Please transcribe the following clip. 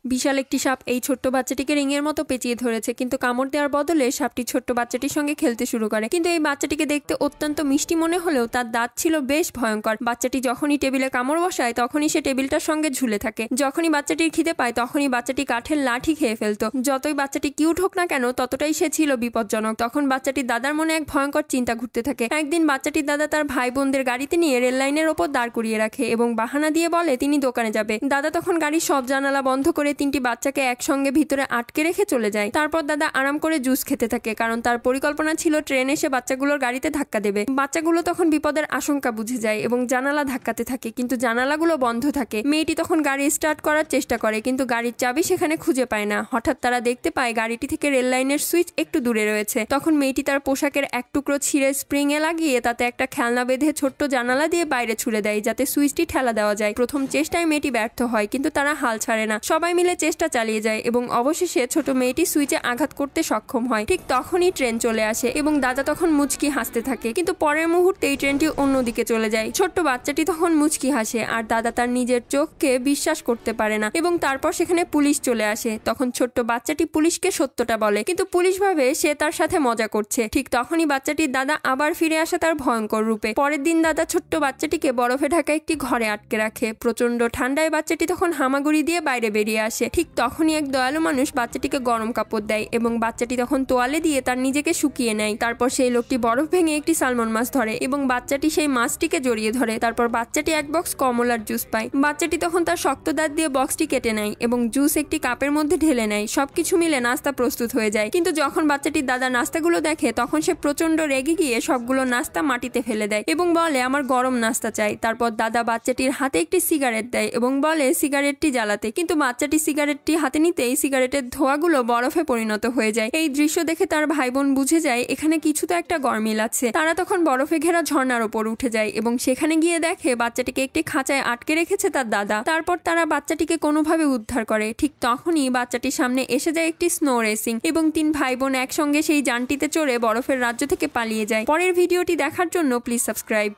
বিশাল একটি সাপ এই ছোট্ট বাচ্চাটিকে রিংয়ের মতো পেঁচিয়ে ধরেছে, কিন্তু কামড় দেওয়ার বদলে সাপটি ছোট্ট বাচ্চাটির সঙ্গে খেলতে শুরু করে। কিন্তু এই বাচ্চাটিকে দেখতে অত্যন্ত মিষ্টি মনে হলেও তার দাঁত ছিল বেশ ভয়ঙ্কর। বাচ্চাটি যখনই টেবিলে কামড় বসায় তখনই সে টেবিলটার সঙ্গে ঝুলে থাকে। যখনই বাচ্চাটির খিদে পায় তখনই বাচ্চাটি কাঠের লাঠি খেয়ে ফেলতো। যতই বাচ্চাটি কিউট হোক না কেন ততটাই সে ছিল বিপজ্জনক। তখন বাচ্চাটির দাদার মনে এক ভয়ঙ্কর চিন্তা ঘুরতে থাকে। একদিন বাচ্চাটির দাদা তার ভাই বোনদের গাড়িতে নিয়ে রেল লাইনের ওপর দাঁড় করিয়ে রাখে এবং বাহানা দিয়ে বলে তিনি দোকানে যাবে। দাদা তখন গাড়ির সব জানালা বন্ধ করে তিনটি বাচ্চাকে একসঙ্গে ভিতরে আটকে রেখে চলে যায়। তারপর দাদা আরাম করে জুস খেতে থাকে, কারণ তার পরিকল্পনা ছিল ট্রেন এসে বাচ্চাগুলোর গাড়িতে ধাক্কা দেবে। বাচ্চাগুলো তখন বিপদের আশঙ্কা বুঝে যায় এবং জানালা ধাক্কাতে থাকে, কিন্তু জানালাগুলো বন্ধ থাকে। মেয়েটি তখন গাড়ি স্টার্ট করার চেষ্টা করে, কিন্তু গাড়ির চাবি সেখানে খুঁজে পায় না। হঠাৎ তারা দেখতে পায় গাড়িটি থেকে রেল লাইনের সুইচ একটু দূরে রয়েছে। তখন মেয়েটি তার পোশাকের এক টুকরো ছিঁড়ে স্প্রিং এ লাগিয়ে তাতে একটা খেলনা বেঁধে ছোট্ট জানালা দিয়ে বাইরে ছুড়ে দেয়, যাতে সুইচটি ঠেলা দেওয়া যায়। প্রথম চেষ্টায় মেয়েটি ব্যর্থ হয়, কিন্তু তারা হাল ছাড়ে না। সবাই মিলে চেষ্টা চালিয়ে যায় এবং অবশেষে ছোট মেয়েটি সুইচে আঘাত করতে সক্ষম হয়। ঠিক তখনই ট্রেন চলে আসে এবং দাদা তখন মুচকি হাসতে থাকে, কিন্তু পরের মুহূর্তেই ট্রেনটি অন্যদিকে চলে যায়। ছোট্ট বাচ্চাটি তখন মুচকি হাসে আর দাদা তার নিজের চোখকে বিশ্বাস করতে পারে না। এবং তারপর সেখানে পুলিশ চলে আসে। তখন ছোট্ট বাচ্চাটি পুলিশকে সত্যটা বলে, কিন্তু পুলিশ ভাবে সে তার সাথে মজা করছে। ঠিক তখনই বাচ্চাটির দাদা আবার ফিরে আসে তার ভয়ঙ্কর রূপে। পরের দিন দাদা ছোট্ট বাচ্চাটিকে বরফে ঢাকা একটি ঘরে আটকে রাখে। প্রচন্ড ঠান্ডায় বাচ্চাটি তখন হামাগুড়ি দিয়ে বাইরে বেরিয়ে আসে। ঠিক তখনই এক দয়ালু মানুষ বাচ্চাটিকে গরম কাপড় দেয় এবং বাচ্চাটি তখন তোয়ালে দিয়ে তার নিজেকে শুকিয়ে নেয়। তারপর সেই লোকটি বরফ ভেঙে একটি সালমন মাছ ধরে এবং বাচ্চাটি সেই মাছটিকে জড়িয়ে ধরে। তারপর বাচ্চাটি এক বক্স কমলার জুস পায়। বাচ্চাটি তখন তার শক্ত দাঁত দিয়ে বক্সটি কেটে নেয় এবং জুস একটি কাপের মধ্যে ঢেলে নেয়। সবকিছু মিলে নাস্তা প্রস্তুত হয়ে যায়। কিন্তু যখন বাচ্চাটির দাদা নাস্তাগুলো দেখে তখন সে প্রচন্ড রেগে গিয়ে সবগুলো নাস্তা মাটিতে ফেলে দেয় এবং বলে আমার গরম নাস্তা চাই। তারপর দাদা বাচ্চাটির হাতে একটি সিগারেট দেয় এবং বলে সিগারেটটি জ্বালাতে, কিন্তু বাচ্চাটি সিগারেটটি হাতে নিতেই সিগারেটের ধোঁয়াগুলো বরফে পরিণত হয়ে যায়। এই দৃশ্য দেখে তার ভাই বোন বুঝে যায় এখানে কিছু তো একটা গরমিল আছে। তারা তখন বরফে ঘেরা ঝর্ণার ওপর উঠে যায় এবং সেখানে গিয়ে দেখে বাচ্চাটিকে একটি খাঁচায় আটকে রেখেছে তার দাদা। তারপর তারা বাচ্চাটিকে কোনোভাবে উদ্ধার করে। ঠিক তখনই বাচ্চাটির সামনে এসে যায় একটি স্নো রেসিং এবং তিন ভাই বোন একসঙ্গে সেই যানটিতে চড়ে বরফের রাজ্য থেকে পালিয়ে যায়। পরের ভিডিওটি দেখার জন্য প্লিজ সাবস্ক্রাইব।